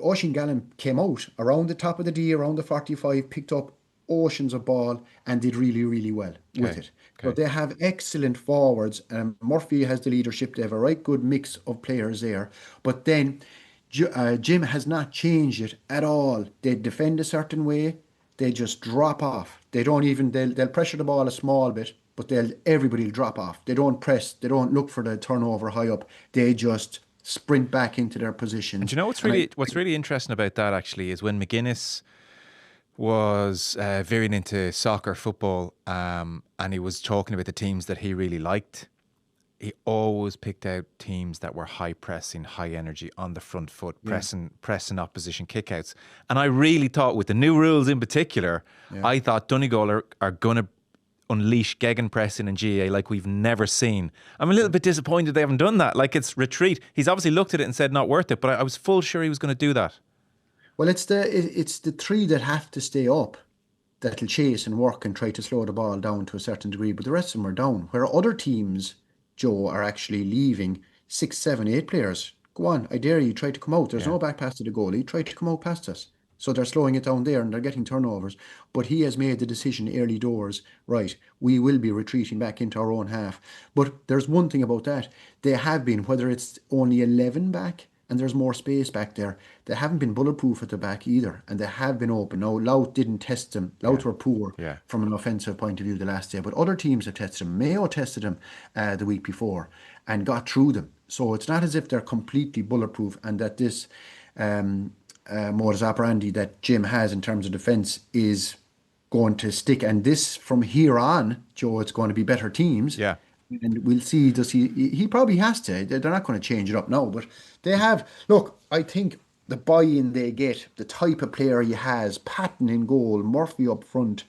Oisin Gallen came out around the top of the D, around the 45, picked up oceans of ball and did really, really well with it. So they have excellent forwards. Murphy has the leadership. They have a right good mix of players there. But then Jim has not changed it at all. They defend a certain way. They just drop off. They don't even, they'll pressure the ball a small bit, but everybody will drop off. They don't press. They don't look for the turnover high up. They just sprint back into their positions. And do you know what's really interesting about that actually is when McGuinness was veering into soccer, football, and he was talking about the teams that he really liked. He always picked out teams that were high pressing, high energy on the front foot, pressing opposition kickouts. And I really thought, with the new rules in particular, I thought Donegal are going to unleash gegenpressing and GA like we've never seen. I'm a little bit disappointed they haven't done that. Like, it's retreat. He's obviously looked at it and said not worth it, but I was full sure he was going to do that. Well, it's the three that have to stay up that'll chase and work and try to slow the ball down to a certain degree, but the rest of them are down. Where other teams, Joe, are actually leaving 6, 7, 8 players. Go on, I dare you, try to come out. There's no back pass to the goalie. Try to come out past us. So they're slowing it down there and they're getting turnovers. But he has made the decision early doors, right, we will be retreating back into our own half. But there's one thing about that. They have been, whether it's only 11 back and there's more space back there, they haven't been bulletproof at the back either. And they have been open. Now, Louth didn't test them. Louth were poor from an offensive point of view the last day. But other teams have tested them. Mayo tested them the week before and got through them. So it's not as if they're completely bulletproof and that this modus operandi that Jim has in terms of defence is going to stick. And this, from here on, Joe, it's going to be better teams. Yeah. And we'll see, does he probably has to. They're not going to change it up now, but they have. Look, I think the buy-in they get, the type of player he has, Patton in goal, Murphy up front,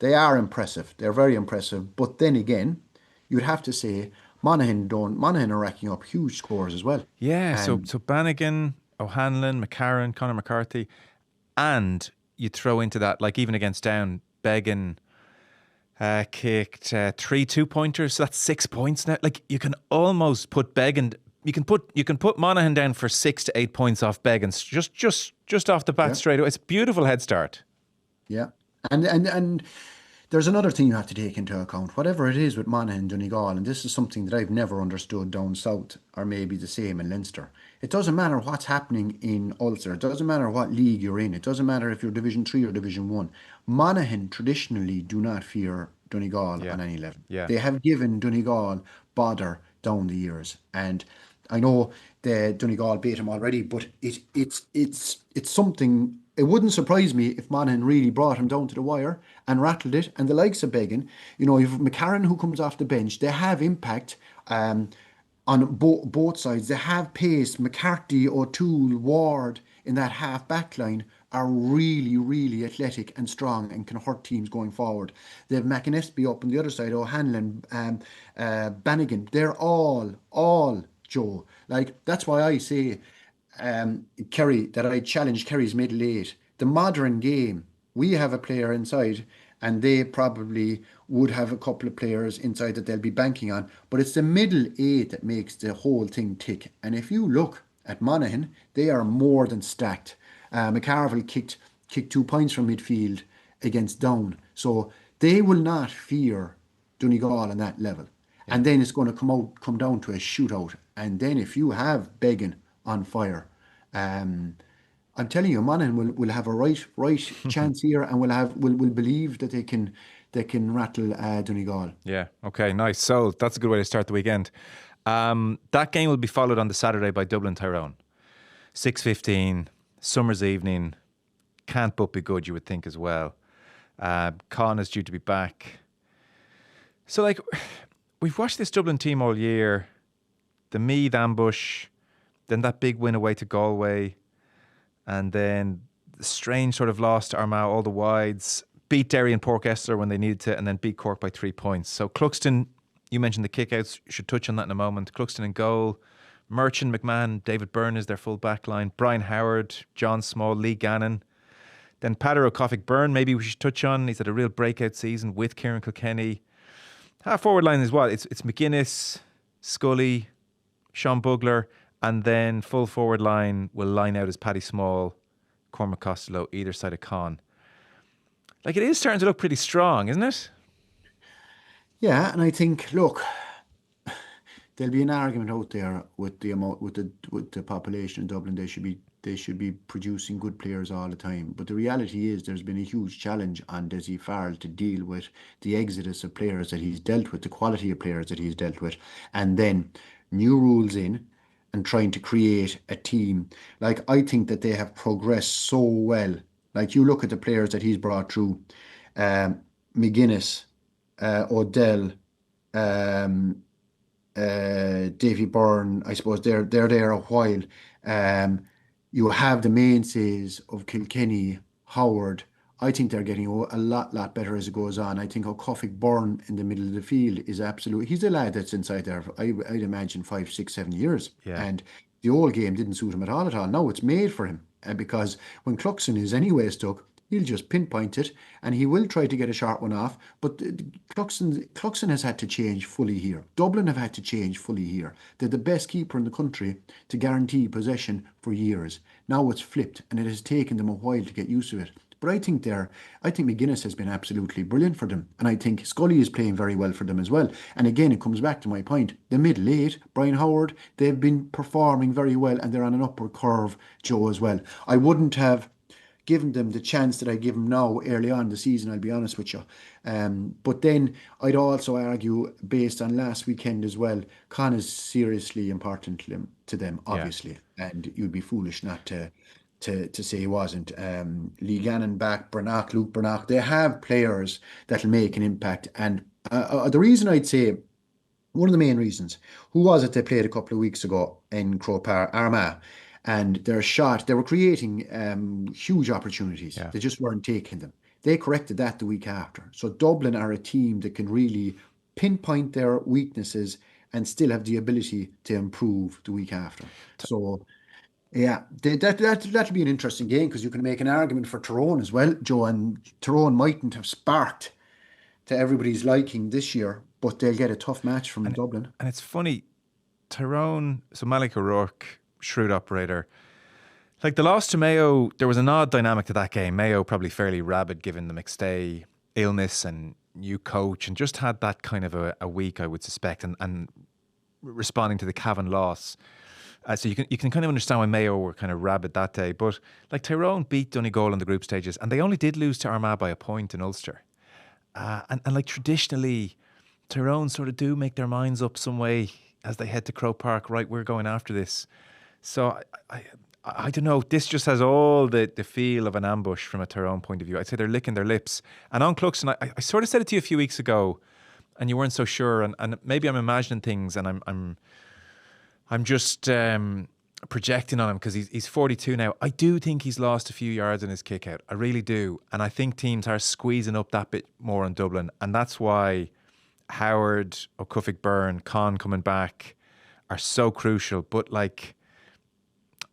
they are impressive. They're very impressive. But then again, you'd have to say Monaghan are racking up huge scores as well. Yeah, so Bannigan, O'Hanlon, McCarron, Conor McCarthy, and you throw into that, like even against Down, Beggan kicked 3 2-pointers, so that's 6 points now. Like you can almost put Beggan, you can put Monaghan down for 6 to 8 points off Beggan, just off the bat straight away. It's a beautiful head start. Yeah, and there's another thing you have to take into account. Whatever it is with Monaghan, Donegal, and this is something that I've never understood down south, or maybe the same in Leinster. It doesn't matter what's happening in Ulster. It doesn't matter what league you're in. It doesn't matter if you're Division 3 or Division 1. Monaghan traditionally do not fear Donegal on any level. Yeah. They have given Donegal bother down the years. And I know the Donegal beat them already, but it's something. It wouldn't surprise me if Monaghan really brought him down to the wire and rattled it. And the likes of Beggan, you've McCarron who comes off the bench. They have impact on both sides. They have pace. McCarthy, O'Toole, Ward in that half back line are really, really athletic and strong and can hurt teams going forward. They have McInnesby up on the other side, O'Hanlon, Bannigan. They're all Joe. Like, that's why I say Kerry, that I challenge Kerry's middle eight. The modern game, we have a player inside and they probably would have a couple of players inside that they'll be banking on, but it's the middle eight that makes the whole thing tick. And if you look at Monaghan, they are more than stacked. McCarville kicked 2 points from midfield against Down, so they will not fear Donegal on that level. And then it's going to come down to a shootout. And then if you have Beggan on fire, I'm telling you, Monaghan will have a right chance here, and will believe that they can rattle Donegal. Yeah. Okay. Nice. So that's a good way to start the weekend. That game will be followed on the Saturday by Dublin Tyrone, 6:15, summer's evening. Can't but be good, you would think as well. Con is due to be back. So like, we've watched this Dublin team all year. The Meath ambush, then that big win away to Galway, and then the strange sort of loss to Armagh, all the wides, beat Derry and Portchester when they needed to, and then beat Cork by 3 points. So Cluxton, you mentioned the kickouts, should touch on that in a moment. Cluxton in goal, Merchant, McMahon, David Byrne is their full back line, Brian Howard, John Small, Lee Gannon. Then Pader O'Cofic Byrne, maybe we should touch on. He's had a real breakout season with Kieran Kilkenny. Half forward line is what? It's McGuinness, Scully, Sean Bugler, and then full forward line will line out as Paddy Small, Cormac Costello, either side of Con. Like, it is starting to look pretty strong, isn't it? Yeah, and I think, look, there'll be an argument out there with the population in Dublin. They should be producing good players all the time. But the reality is there's been a huge challenge on Dessie Farrell to deal with the exodus of players that he's dealt with, the quality of players that he's dealt with, and then new rules in and trying to create a team. Like, I think that they have progressed so well. Like, you look at the players that he's brought through, McGuinness, Odell, Davy Byrne, I suppose they're there a while. You have the mainstays of Kilkenny, Howard. I think they're getting a lot better as it goes on. I think O'Cofic Byrne in the middle of the field is absolutely. He's a lad that's inside there, I'd imagine 5, 6, 7 years. Yeah. And the old game didn't suit him at all. Now it's made for him. Because when Cluxon is anyway stuck, he'll just pinpoint it, and he will try to get a short one off. But Cluxon has had to change fully here. Dublin have had to change fully here. They're the best keeper in the country to guarantee possession for years. Now it's flipped, and it has taken them a while to get used to it. But I think McGuinness has been absolutely brilliant for them. And I think Scully is playing very well for them as well. And again, it comes back to my point. The middle eight, Brian Howard, they've been performing very well, and they're on an upward curve, Joe, as well. I wouldn't have given them the chance that I give them now early on in the season, I'll be honest with you. But then I'd also argue, based on last weekend as well, Con is seriously important to them, obviously. Yeah. And you'd be foolish not to say he wasn't. Lee Gannon back, Luke Brannock, they have players that'll make an impact. And the reason I'd say, one of the main reasons, who was it they played a couple of weeks ago in Croke Park, Armagh, and they were creating huge opportunities. Yeah. They just weren't taking them. They corrected that the week after. So Dublin are a team that can really pinpoint their weaknesses and still have the ability to improve the week after. So yeah, that'll be an interesting game, because you can make an argument for Tyrone as well, Joe, and Tyrone mightn't have sparked to everybody's liking this year, but they'll get a tough match from Dublin. And it's funny, Tyrone, so Malik O'Rourke, shrewd operator, like the loss to Mayo, there was an odd dynamic to that game. Mayo probably fairly rabid given the McStay illness and new coach, and just had that kind of a week, I would suspect, and responding to the Cavan loss. So you can kind of understand why Mayo were kind of rabid that day. But like Tyrone beat Donegal in the group stages, and they only did lose to Armagh by a point in Ulster. And like traditionally, Tyrone sort of do make their minds up some way as they head to Croke Park. Right, we're going after this. So I don't know. This just has all the feel of an ambush from a Tyrone point of view. I'd say they're licking their lips. And on Cluxon, I sort of said it to you a few weeks ago, and you weren't so sure. And maybe I'm imagining things, and I'm just projecting on him because he's 42 now. I do think he's lost a few yards in his kick out. I really do. And I think teams are squeezing up that bit more in Dublin. And that's why Howard, O'Cuffik Byrne, Con coming back are so crucial. But like,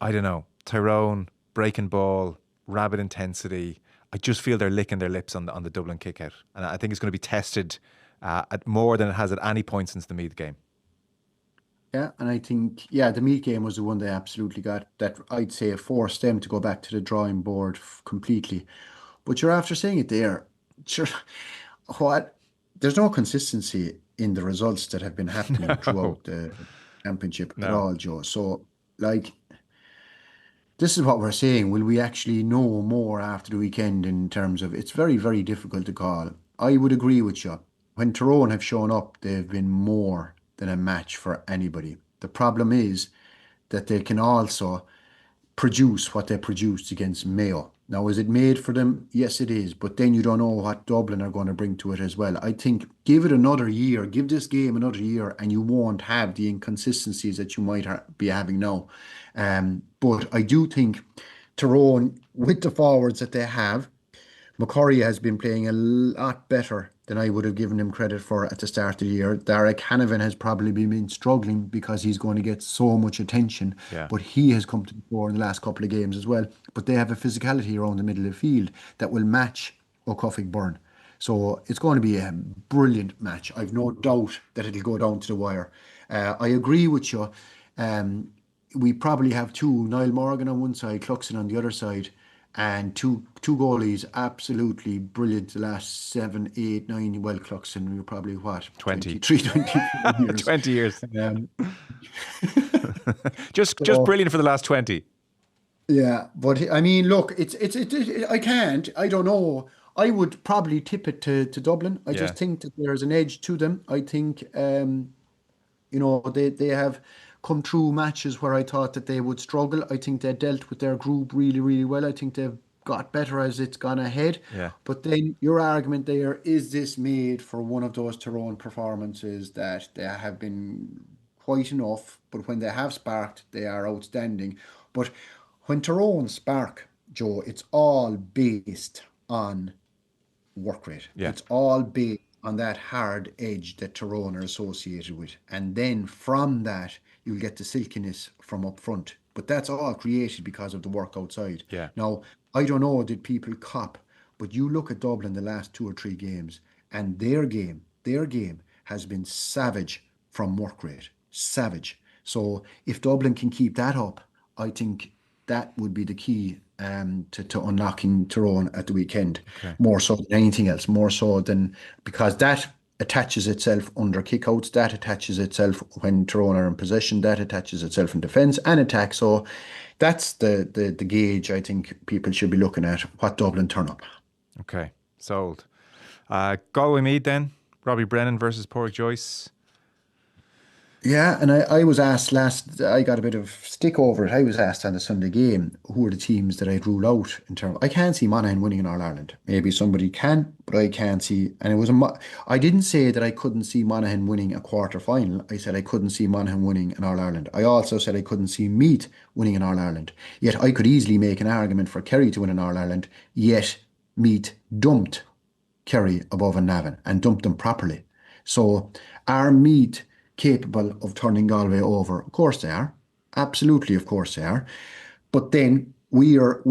I don't know, Tyrone, breaking ball, rabid intensity. I just feel they're licking their lips on the Dublin kick out. And I think it's going to be tested at more than it has at any point since the Meath game. Yeah, and I think, the Meath game was the one they absolutely got, that I'd say forced them to go back to the drawing board completely. But you're after saying it there, sure, there's no consistency in the results that have been happening throughout the championship at all, Joe. So, like, this is what we're saying. Will we actually know more after the weekend in terms of, it's very, very difficult to call. I would agree with you. When Tyrone have shown up, they've been more than a match for anybody. The problem is that they can also produce what they produced against Mayo. Now, is it made for them? Yes, it is. But then you don't know what Dublin are going to bring to it as well. I think give it another year, give this game another year, and you won't have the inconsistencies that you might be having now. But I do think Tyrone, with the forwards that they have, McCurry has been playing a lot better than I would have given him credit for at the start of the year. Derek Hanavan has probably been struggling because he's going to get so much attention, but he has come to the fore in the last couple of games as well. But they have a physicality around the middle of the field that will match O'Cuffik Byrne. So it's going to be a brilliant match. I've no doubt that it'll go down to the wire. I agree with you. We probably have two, Niall Morgan on one side, Cluxon on the other side, and two goalies absolutely brilliant the last 7, 8, 9. Well, Cluxon, we were probably 20 years. 20 years. just brilliant for the last 20. Yeah, but I mean, look, it's I don't know. I would probably tip it to Dublin. I just think that there's an edge to them. I think they have come through matches where I thought that they would struggle. I think they dealt with their group really, really well. I think they've got better as it's gone ahead. Yeah. But then your argument there, is this made for one of those Tyrone performances that they have been quite enough, but when they have sparked, they are outstanding. But when Tyrone spark, Joe, it's all based on work rate. Yeah. It's all based on that hard edge that Tyrone are associated with. And then from that, you'll get the silkiness from up front. But that's all created because of the work outside. Yeah. Now, I don't know, did people cop But you look at Dublin the last 2 or 3 games, and their game has been savage from work rate. Savage. So if Dublin can keep that up, I think that would be the key to unlocking Tyrone at the weekend. Okay. More so than anything else. More so than because that attaches itself under kickouts, that attaches itself when Tyrone are in possession, that attaches itself in defence and attack. So that's the gauge I think people should be looking at, what Dublin turn up. Okay, sold. Galway Meath then. Robbie Brennan versus Pádraig Joyce. Yeah, and I was asked I got a bit of stick over it. I was asked on the Sunday game, who are the teams that I'd rule out in terms. I can't see Monaghan winning in All-Ireland. Maybe somebody can, but I can't see. And it was I didn't say that I couldn't see Monaghan winning a quarter-final. I said I couldn't see Monaghan winning an All-Ireland. I also said I couldn't see Meath winning an All-Ireland. Yet I could easily make an argument for Kerry to win an All-Ireland, yet Meath dumped Kerry above and Navan and dumped them properly. So are Meath capable of turning Galway over? Of course they are. Absolutely, of course they are. But then we are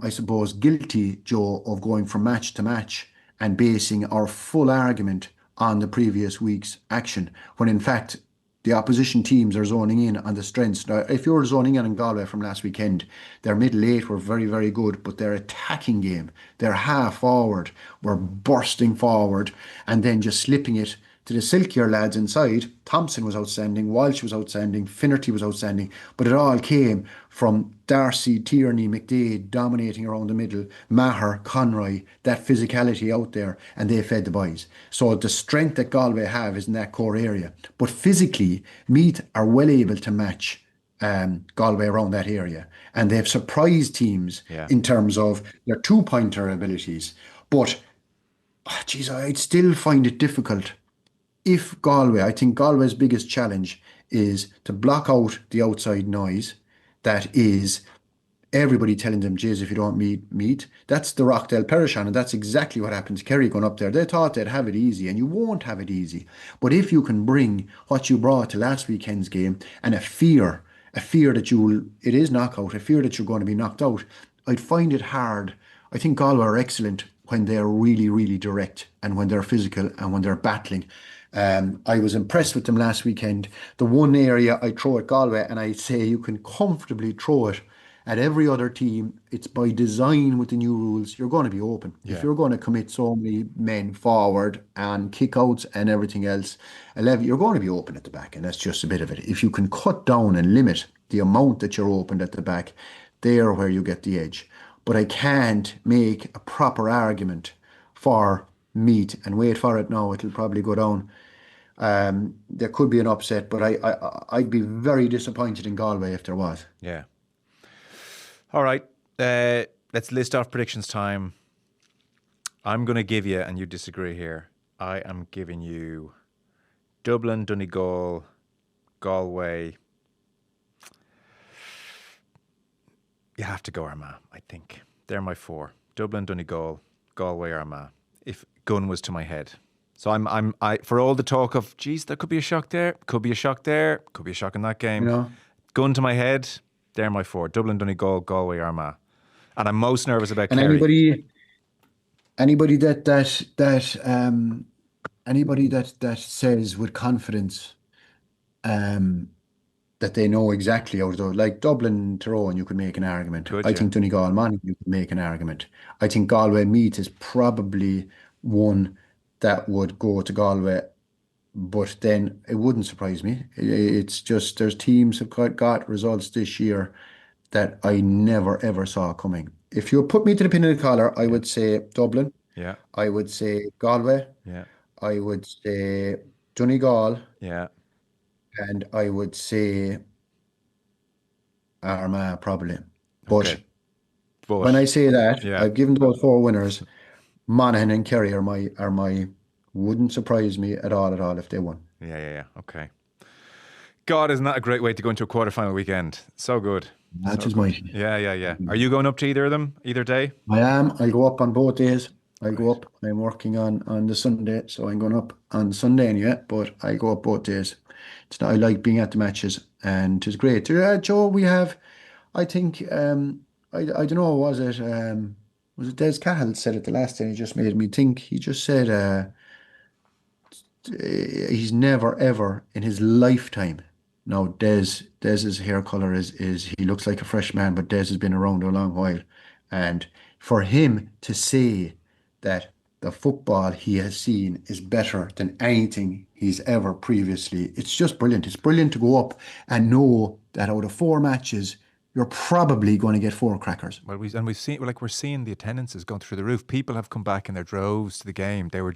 I suppose, guilty, Joe, of going from match to match and basing our full argument on the previous week's action, when in fact the opposition teams are zoning in on the strengths. Now, if you're zoning in on Galway from last weekend, their middle eight were very, very good, but their attacking game, their half forward, were bursting forward and then just slipping it to the silkier lads inside. Thompson was outstanding, Walsh was outstanding, Finnerty was outstanding, but it all came from Darcy, Tierney, McDade dominating around the middle, Maher, Conroy, that physicality out there, and they fed the boys. So the strength that Galway have is in that core area. But physically, Meath are well able to match Galway around that area. And they've surprised teams in terms of their two-pointer abilities. But, geez, I'd still find it difficult. If Galway, I think Galway's biggest challenge is to block out the outside noise that is everybody telling them, "Jeez, if you don't meet." That's the rock they'll perish on, and that's exactly what happened to Kerry going up there. They thought they'd have it easy, and you won't have it easy. But if you can bring what you brought to last weekend's game, and a fear that it is knockout, a fear that you're going to be knocked out, I'd find it hard. I think Galway are excellent when they're really, really direct, and when they're physical, and when they're battling. I was impressed with them last weekend. The one area I throw at Galway, and I say you can comfortably throw it at every other team, it's by design with the new rules. You're going to be open. If you're going to commit so many men forward and kickouts and everything else, 11, you're going to be open at the back, and that's just a bit of it. If you can cut down and limit the amount that you're opened at the back, there where you get the edge. But I can't make a proper argument for Meath, and wait for it now, it'll probably go down. There could be an upset, but I'd be very disappointed in Galway if there was. Yeah. All right. Let's list off predictions time. I'm going to give you, and you disagree here, I am giving you Dublin, Donegal, Galway. You have to go Armagh, I think. They're my 4. Dublin, Donegal, Galway, Armagh. If gun was to my head. So I for all the talk of, geez, there could be a shock there, could be a shock there, could be a shock in that game. Gun to my head, they're my 4. Dublin, Donegal, Galway, Armagh. And I'm most nervous about and Kerry. Anybody that says with confidence that they know exactly how to do it, like Dublin, Tyrone, you could make an argument. I think Donegal, Monaghan, you could make an argument. I think Galway Meath is probably one that would go to Galway, but then it wouldn't surprise me. It's just there's teams have got results this year that I never ever saw coming. If you put me to the pin of the collar, I would say Dublin. Yeah. I would say Galway. Yeah. I would say Donegal. Yeah. And I would say Armagh probably. But when I say that, I've given those 4 winners. Monaghan and Kerry are my wouldn't surprise me at all if they won. Yeah. Okay. God, isn't that a great way to go into a quarterfinal weekend? So good. That is my. Yeah. Are you going up to either of them, either day? I am. I'll go up on both days. I'll go up. I'm working on the Sunday, so I'm going up on Sunday anyway, but I go up both days. I like being at the matches, and it's great. Joe, we have, I think, I don't know, was was it Des Cahill said it the last time? He just made me think. He just said he's never ever in his lifetime. Now Des's hair color is he looks like a fresh man, but Des has been around a long while, and for him to say that the football he has seen is better than anything he's ever previously, it's just brilliant. It's brilliant to go up and know that out of 4 matches, you're probably going to get 4 crackers. Well, we've seen, like, we're seeing the attendances going through the roof. People have come back in their droves to the game. They were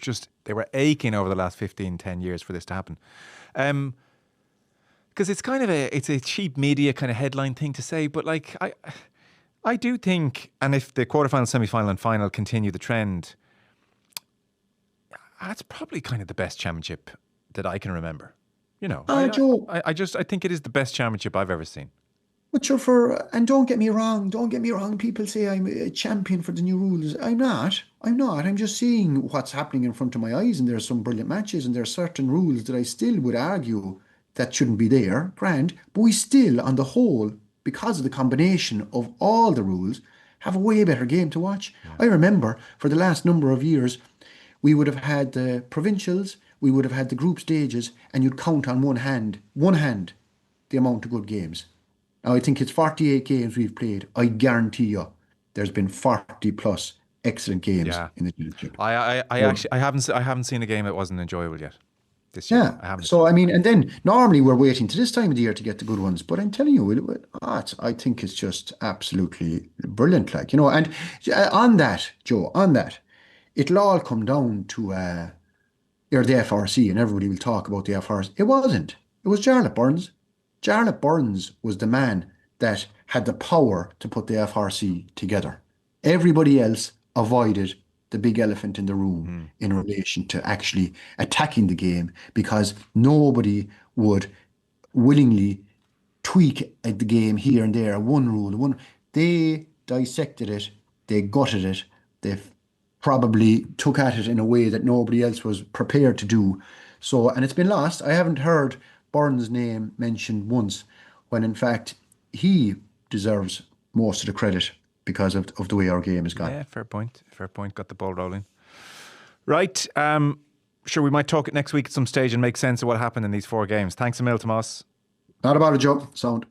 aching over the last 15, 10 years for this to happen. Because it's kind of it's a cheap media kind of headline thing to say, but like I do think, and if the quarterfinal, semi-final and final continue the trend, that's probably kind of the best championship that I can remember. You know, Joe, I think it is the best championship I've ever seen. But and don't get me wrong, people say I'm a champion for the new rules. I'm not. I'm just seeing what's happening in front of my eyes, and there's some brilliant matches, and there are certain rules that I still would argue that shouldn't be there, grand, but we still, on the whole, because of the combination of all the rules, have a way better game to watch. Yeah. I remember for the last number of years, we would have had the provincials, we would have had the group stages, and you'd count on one hand, the amount of good games. Now, I think it's 48 games we've played. I guarantee you there's been 40 plus excellent games in the championship. I haven't seen a game that wasn't enjoyable yet this year. Yeah. So, I mean, and then normally we're waiting to this time of the year to get the good ones. But I'm telling you, I think it's just absolutely brilliant. Like, you know, and on that, Joe, it'll all come down to the FRC, and everybody will talk about the FRC. It wasn't. It was Jarlath Burns. Jarlath Burns was the man that had the power to put the FRC together. Everybody else avoided the big elephant in the room in relation to actually attacking the game, because nobody would willingly tweak at the game here and there. One rule, they dissected it, they gutted it, they probably took at it in a way that nobody else was prepared to do. So, and it's been lost. I haven't heard Burns' name mentioned once, when in fact he deserves most of the credit because of the way our game has gone. Yeah, fair point. Got the ball rolling. Right. Sure, we might talk it next week at some stage and make sense of what happened in these 4 games. Thanks a mil, Tomás. Not about it, Joe. Sound.